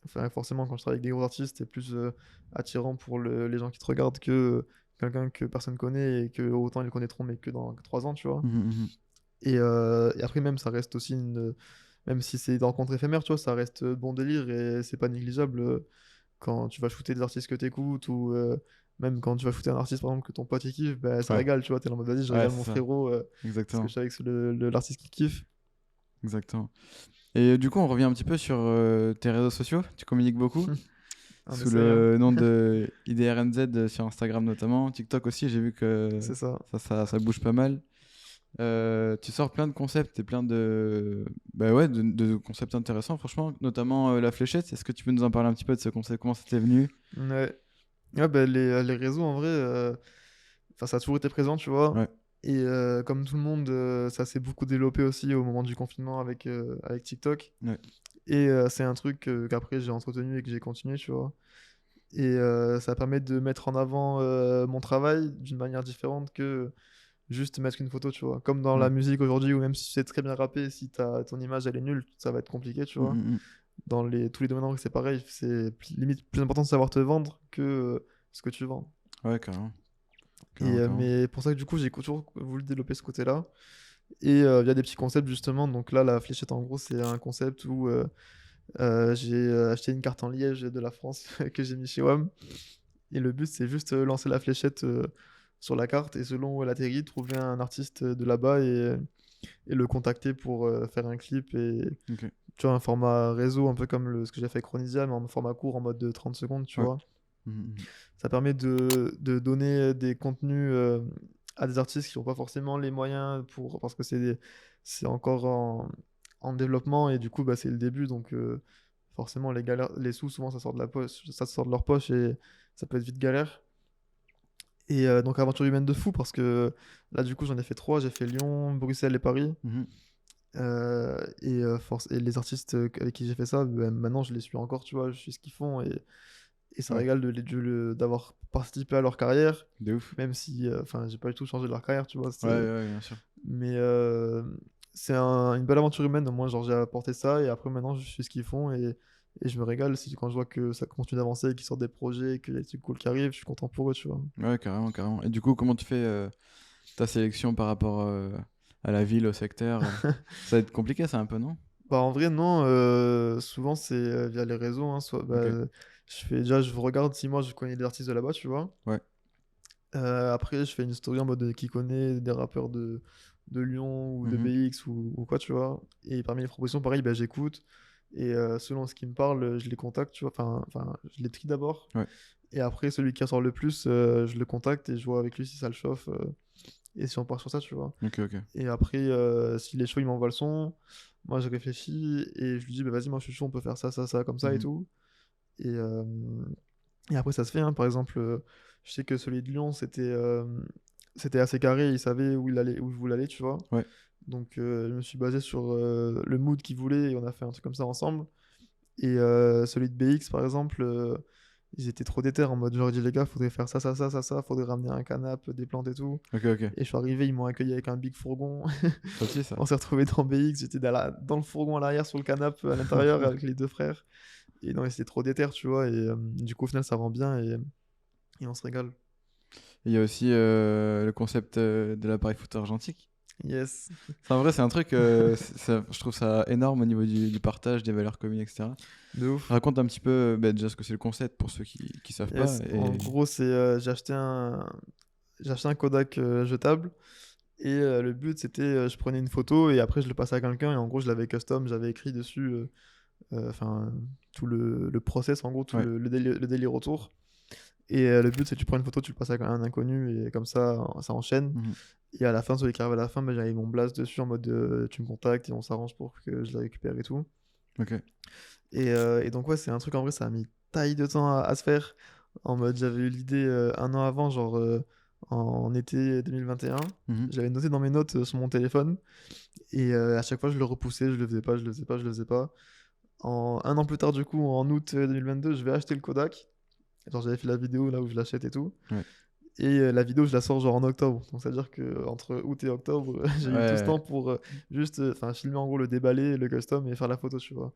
enfin, forcément, quand je travaille avec des gros artistes, c'est plus attirant pour les gens qui te regardent que quelqu'un que personne connaît et que autant ils le connaîtront, mais que dans 3 ans, tu vois. mhm, mhm. Et après, même, ça reste aussi une. Même si c'est des rencontres éphémères, tu vois, ça reste bon délire et c'est pas négligeable quand tu vas shooter des artistes que t'écoutes ou même quand tu vas shooter un artiste, par exemple, que ton pote il kiffe, bah, ça Ouais, régale, tu vois. T'es là en mode, vas-y, je ouais, régale c'est mon ça, frérot parce que exactement, je sais que c'est l'artiste qui kiffe. exactement. Et du coup, on revient un petit peu sur tes réseaux sociaux. Tu communiques beaucoup On sous essaye, hein. le nom de IDRNZ sur Instagram notamment. TikTok aussi, j'ai vu que C'est ça. ça bouge pas mal. Tu sors plein de concepts et plein de, bah ouais, de concepts intéressants, franchement, notamment la fléchette. Est-ce que tu peux nous en parler un petit peu de ce concept? Comment ça t'est venu? Ouais. Ouais, bah, les réseaux, en vrai, enfin, ça a toujours été présent, tu vois. Ouais, Et comme tout le monde, ça s'est beaucoup développé aussi au moment du confinement avec TikTok. ouais, Et c'est un truc qu'après j'ai entretenu et que j'ai continué, tu vois. Et ça permet de mettre en avant mon travail d'une manière différente que juste mettre une photo, tu vois. Comme dans la ouais. musique aujourd'hui, où même si tu sais très bien rapper, si ton image elle est nulle, ça va être compliqué, tu Mm, vois. mm, mm. Dans tous les domaines, en vrai, c'est pareil. C'est limite plus important de savoir te vendre que ce que tu vends. Ouais, carrément, Et, carrément, carrément. mais pour ça que du coup, j'ai toujours voulu développer ce côté-là. Et via des petits concepts, justement. Donc là, la fléchette, en gros, c'est un concept où j'ai acheté une carte en liège de la France que j'ai mis chez WAM. Et le but, c'est juste lancer la fléchette sur la carte et selon où elle atterrit, trouver un artiste de là-bas et le contacter pour faire un clip. Et Ok, tu vois, un format réseau, un peu comme ce que j'ai fait avec Ronisia, mais en format court, en mode de 30 secondes, tu ouais. vois. Mm, mm, Ça permet de donner des contenus à des artistes qui n'ont pas forcément les moyens parce que c'est encore en développement et du coup, bah, c'est le début. Donc, forcément, les sous, souvent, ça sort de la poche, ça sort de leur poche et ça peut être vite galère. Et donc, aventure humaine de fou parce que là, du coup, j'en ai fait 3. J'ai fait Lyon, Bruxelles et Paris. mm. Mhm. Et les artistes avec qui j'ai fait ça, ben, maintenant, je les suis encore, tu vois, je sais ce qu'ils font et ça Ouais, régale d'avoir participé à leur carrière, de ouf. même si, enfin, j'ai pas du tout changé leur carrière, tu vois, Ouais, ouais, ouais, bien sûr. mais c'est une belle aventure humaine, au moins, genre, j'ai apporté ça, et après, maintenant, je suis ce qu'ils font, et je me régale quand je vois que ça continue d'avancer, qu'ils sortent des projets, qu'il y a des trucs cool qui arrivent, je suis content pour eux, tu vois. Ouais, carrément, carrément. Et du coup, comment tu fais ta sélection par rapport à la ville, au secteur? Ça va être compliqué, ça, un peu, non? Bah, en vrai, non, souvent, c'est via les réseaux, hein, soit, Ok, bah, je regarde si moi, je connais des artistes de là-bas, tu vois. ouais. Après, je fais une story en mode qui connaît des rappeurs de Lyon ou de Mhm. BX ou quoi, tu vois. Et parmi les propositions, pareil, bah, j'écoute. Et selon ce qui me parle, je les contacte, tu vois. Enfin, je les trie d'abord. Ouais, Et après, celui qui ressort le plus, je le contacte et je vois avec lui si ça le chauffe. Et si on part sur ça, tu vois. ok, ok. Et après, s'il est chaud, il m'envoie le son. Moi, je réfléchis et je lui dis, bah, vas-y, moi, je suis chaud, on peut faire ça, ça, ça, comme ça et Mhm. tout. Et, et après, ça se fait, hein. Par exemple, je sais que celui de Lyon, c'était assez carré, il savait où je voulais aller, tu vois. Ouais, Donc, je me suis basé sur le mood qu'il voulait et on a fait un truc comme ça ensemble. Et celui de BX, par exemple, ils étaient trop déter en mode, genre, dit, les gars, faudrait faire ça, ça, ça, ça, ça, faudrait ramener un canapé, des plantes et tout. ok, ok. Et je suis arrivé, ils m'ont accueilli avec un big fourgon. Stylé, ça. On s'est retrouvé dans BX, j'étais dans le fourgon à l'arrière, sur le canapé à l'intérieur avec les deux frères. Et non, c'était trop déter, tu vois. Et du coup, au final, ça rend bien et on se régale. Il y a aussi le concept de l'appareil photo argentique. Yes. En vrai, c'est un truc, je trouve ça énorme au niveau du partage, des valeurs communes, etc. De ouf. Raconte un petit peu bah, déjà ce que c'est le concept pour ceux qui savent pas. Yes. En Et... gros, j'ai acheté un Kodak jetable. Et le but, c'était, je prenais une photo et après, je le passais à quelqu'un. Et en gros, je l'avais custom. J'avais écrit dessus, enfin, tout le process, en gros, tout Ouais, le délire autour. Et le but, c'est que tu prends une photo, tu le passes à un inconnu, et comme ça enchaîne. Mhm. Et à la fin, celui qui arrive à la fin, bah, j'avais mon blast dessus en mode tu me contactes et on s'arrange pour que je le récupère et tout. Ok. Et donc, ouais, c'est un truc en vrai, ça a mis taille de temps à se faire. En mode, j'avais eu l'idée un an avant, genre en été 2021. Mhm. J'avais noté dans mes notes sur mon téléphone. Et à chaque fois, je le repoussais, je le faisais pas, je le faisais pas, je le faisais pas. Un an plus tard, du coup, en août 2022, je vais acheter le Kodak. Genre, j'avais fait la vidéo là où je l'achète et tout. Ouais. Et la vidéo, je la sors genre en octobre. Donc, ça veut dire que entre août et octobre, j'ai eu tout ce Ouais. temps pour juste filmer en gros le déballer, le custom et faire la photo, tu vois.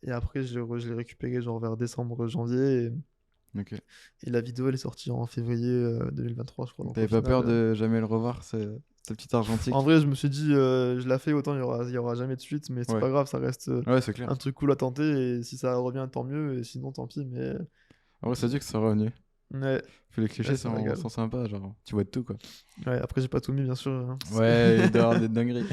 Et après, je l'ai récupéré genre vers décembre, janvier. Ok. Et la vidéo, elle est sortie en février 2023, je crois. Donc, au T'avais pas final, peur de jamais le revoir, ce petit en argentique? vrai, je me suis dit, je la fais, autant il y aura jamais de suite. Mais c'est Ouais. pas grave, ça reste Ouais, c'est clair. un truc cool à tenter. Et si ça revient, tant mieux. Et sinon, tant pis. Mais En vrai, ça dit que ça revenu. ouais, Puis les ouais, clichés ça régale. sont sympas, genre, tu vois de tout, quoi. Ouais, après, j'ai pas tout mis, bien sûr, hein. Ouais, il doit y avoir des dingueries.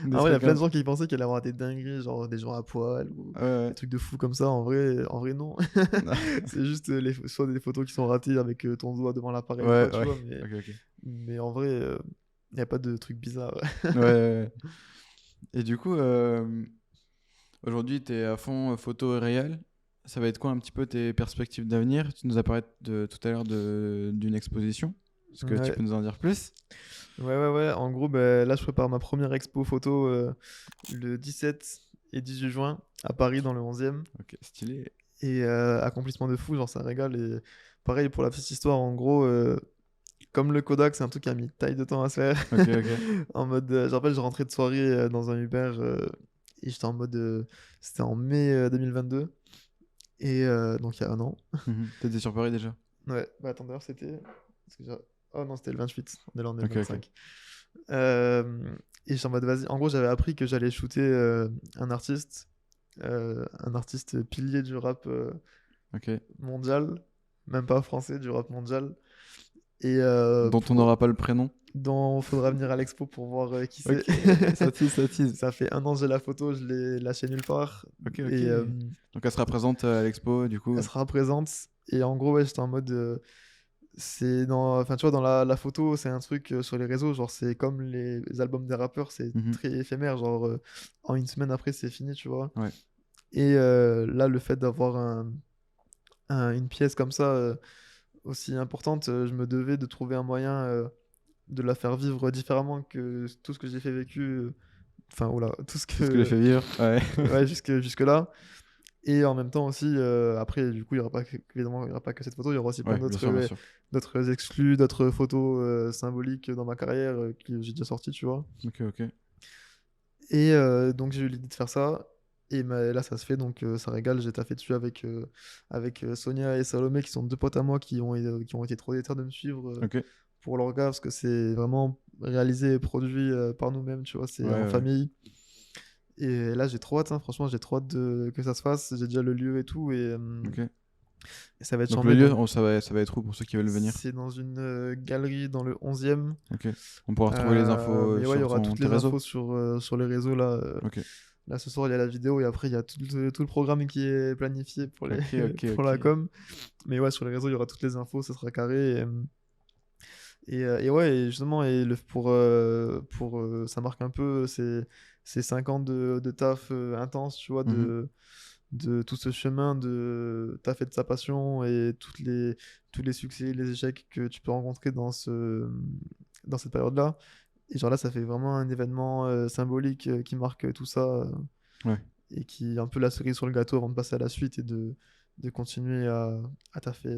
Des En vrai, il y a trucs plein de un... gens qui pensaient qu'il allait avoir des dingueries, genre des gens à poil ou Ouais, des trucs de fou comme ça. En vrai non. ouais. C'est juste soit des photos qui sont ratées avec ton doigt devant l'appareil ou quoi, Ouais, tu ouais. vois. Ok, ok. Mais en vrai, il n'y a pas de trucs bizarres. Ouais, ouais, ouais. Et du coup, aujourd'hui, tu es à fond photo et réel. Ça va être quoi un petit peu tes perspectives d'avenir? Tu nous as parlé tout à l'heure d'une exposition. Est-ce que tu Ouais, peux nous en dire plus? ouais. En gros, ben, là, je prépare ma première expo photo le 17 et 18 juin à Paris dans le 11e. Ok, stylé. Et accomplissement de fou, genre ça régale. Et pareil pour la petite histoire, en gros, comme le Kodak, c'est un truc qui a mis taille de temps à se faire. Ok, ok. En mode, je rappelle, je rentrais de soirée dans un Uber et j'étais en mode, c'était en mai 2022 et donc il y a un an. Mhm. T'étais sur Paris déjà? Ouais, bah attends, d'ailleurs, c'était. parce que oh non, c'était le 28, on est là, on est le Ok, ok. 25. Et j'étais en mode, vas-y. En gros, j'avais appris que j'allais shooter un artiste pilier du rap Ok. mondial, même pas français, du rap mondial. Et Dont on n'aura pas le prénom. dont il faudra venir à l'expo pour voir qui c'est. Ok, ça tease, ça tease. Ça fait un an que j'ai la photo, je l'ai lâchée nulle part. Ok, ok. Et Donc elle sera présente à l'expo, du coup. elle sera présente. Et en gros, ouais, j'étais en mode. C'est dans. Enfin, tu vois, dans la photo, c'est un truc sur les réseaux. Genre, c'est comme les albums des rappeurs, c'est Mhm. très éphémère. Genre, en une semaine après, c'est fini, tu vois. Ouais. Et là, le fait d'avoir une pièce comme ça aussi importante, je me devais de trouver un moyen de la faire vivre différemment que tout ce que j'ai fait vécu. Enfin, voilà, tout ce Tout ce que j'ai que. fait vivre. Ouais. Ouais, jusque-là. Et en même temps aussi, après, du coup, il y aura pas évidemment, il y aura pas que cette photo, il y aura aussi plein Ouais, bien d'autres sûr, bien sûr. d'autres exclus, d'autres photos symboliques dans ma carrière que j'ai déjà sorties, tu vois. Ok, ok. Et donc, j'ai eu l'idée de faire ça. Et là, ça se fait, donc ça régale. J'ai taffé dessus avec Sonia et Salomé, qui sont deux potes à moi qui ont été trop déter de me suivre Ok. pour leur gars, parce que c'est vraiment réalisé et produit par nous-mêmes, tu vois, Ouais, c'est en ouais. famille. Et là, j'ai trop hâte, hein, franchement, j'ai trop hâte que ça se fasse. J'ai déjà le lieu et tout, Ok. et ça va être Donc le chambé. lieu, Donc, ça va être où pour ceux qui veulent venir? c'est dans une galerie dans le 11e. Ok. On pourra retrouver les infos Mais ouais, il y sur aura toutes tes les réseaux? infos sur les réseaux là. Ok. Là, ce soir, il y a la vidéo et après, il y a tout le programme qui est planifié pour Ok, ok, pour ok. la com. Mais ouais, sur les réseaux, il y aura toutes les infos, ça sera carré. Et ouais, et justement, ça marque un peu ces 5 ans de taf intense, tu vois, Mhm. de tout ce chemin de taf et de sa passion et tous les succès, les échecs que tu peux rencontrer dans cette période-là. Et genre là, ça fait vraiment un événement symbolique qui marque tout ça Ouais. et qui est un peu la cerise sur le gâteau avant de passer à la suite et de continuer à taffer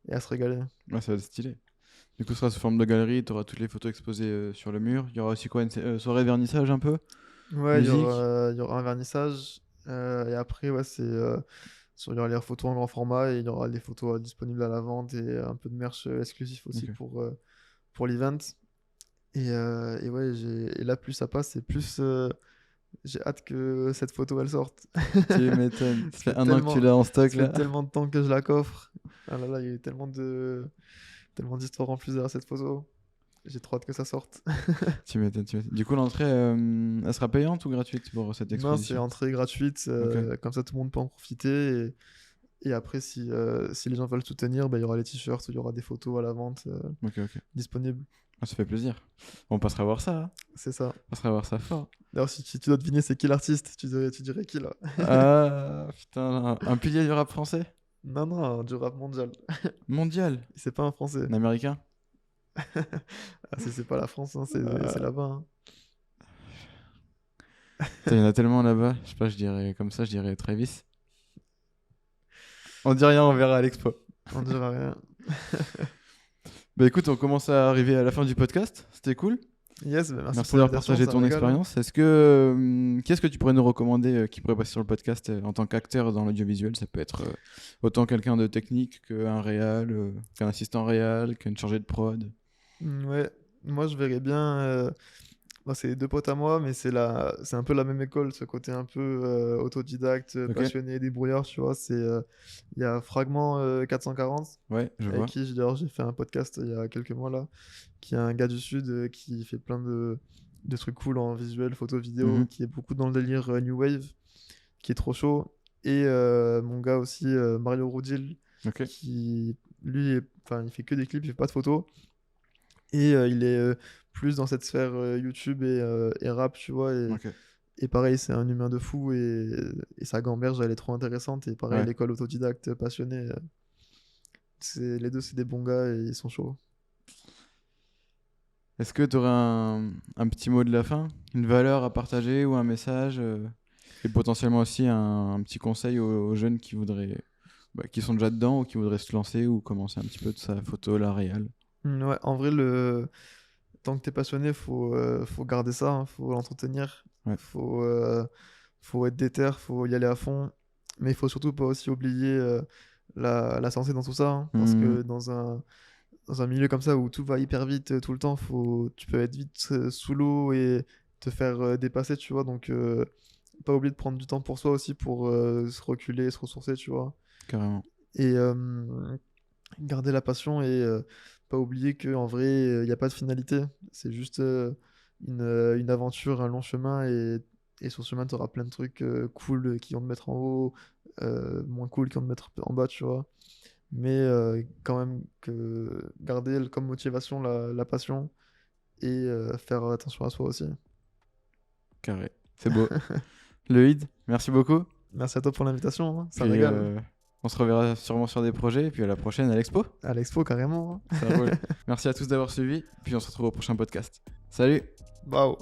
et à se régaler. Ouais, ça va être stylé. Du coup, ce sera sous forme de galerie, tu auras toutes les photos exposées sur le mur. Il y aura aussi quoi, une soirée vernissage un peu? Ouais, Musique? il y aura un vernissage. Et après, ouais, il y aura les photos en grand format et il y aura les photos disponibles à la vente et un peu de merch exclusif aussi Ok. pour l'event. Et ouais, et là, plus ça passe et plus j'ai hâte que cette photo elle sorte. Tu m'étonnes. Ça Ça fait fait un an que tu l'as en stock ça fait là. tellement de temps que je la coffre. Ah là là, il y a eu tellement d'histoires en plus derrière cette photo. J'ai trop hâte que ça sorte. Tu m'étonnes, tu m'étonnes. Du coup, l'entrée, elle sera payante ou gratuite pour cette Non, c'est exposition? entrée gratuite, Ok. comme ça tout le monde peut en profiter. Et après, si les gens veulent soutenir, bah, il y aura les t-shirts, il y aura des photos à la vente Ok. disponibles. Ah, ça fait plaisir. On passera voir ça. Hein. C'est ça. On passera voir ça fort. D'ailleurs, si tu dois deviner c'est qui l'artiste, tu dirais qui là? Ah, putain, un pilier du rap français? Non, non, du rap mondial. Mondial? C'est pas un français. Un américain? Ah, c'est pas la France, hein, c'est Euh, là-bas. Hein. Putain, il y en a tellement là-bas. Je sais pas, je dirais comme ça, je dirais Travis. On dit rien, on verra à l'expo. On dira rien. Bah écoute, on commence à arriver à la fin du podcast. C'était cool. Yes, bah, merci Merci pour d'avoir l'invitation, partagé ça ton me régale. expérience. Qu'est-ce que tu pourrais nous recommander qui pourrait passer sur le podcast en tant qu'acteur dans l'audiovisuel? Ça peut être autant quelqu'un de technique qu'un réal, qu'un assistant réal, qu'un chargé de prod. Ouais, moi je verrais bien. Bah, c'est deux potes à moi, mais c'est un peu la même école, ce côté un peu autodidacte, Ok. passionné, débrouillard, tu vois. Il y a Fragment 440, Ouais, je vois. avec qui d'ailleurs j'ai fait un podcast il y a quelques mois là, qui est un gars du Sud qui fait plein de trucs cool en visuel, photo, vidéo, Mhm. qui est beaucoup dans le délire New Wave, qui est trop chaud. Et mon gars aussi, Mario Roudil, Ok. qui lui, enfin, il fait que des clips, il fait pas de photos. Et il est plus dans cette sphère YouTube et rap, tu vois. Ok. Et pareil, c'est un humain de fou et sa gamberge, elle est trop intéressante. Et pareil, Ouais. l'école autodidacte, passionné. Les deux, c'est des bons gars et ils sont chauds. Est-ce que tu aurais un petit mot de la fin? Une valeur à partager ou un message et potentiellement aussi un petit conseil aux jeunes qui voudraient, qui sont déjà dedans ou qui voudraient se lancer ou commencer un petit peu de sa photo, la réal. Ouais, en vrai, tant que t'es passionné, faut garder ça, hein, faut l'entretenir. Ouais. Faut être déter, faut y aller à fond. Mais il faut surtout pas aussi oublier la santé dans tout ça, hein, parce Mhm. que dans un milieu comme ça où tout va hyper vite tout le temps, tu peux être vite sous l'eau et te faire dépasser, tu vois. Donc, pas oublier de prendre du temps pour soi aussi pour se reculer, se ressourcer, tu vois. Carrément. Et garder la passion et pas oublier qu'en vrai, il n'y a pas de finalité. C'est juste une aventure, un long chemin et sur ce chemin, tu auras plein de trucs cool qui vont te mettre en haut, moins cool qui vont te mettre en bas, tu vois. Mais quand même garder comme motivation la passion et faire attention à soi aussi. Carré. C'est beau. Loïd, merci beaucoup. Merci à toi pour l'invitation, hein, ça Puis régale. on se reverra sûrement sur des projets et puis à la prochaine à l'expo. À l'expo, carrément. Hein. Ça roule. Merci à tous d'avoir suivi. Puis on se retrouve au prochain podcast. Salut! Waouh!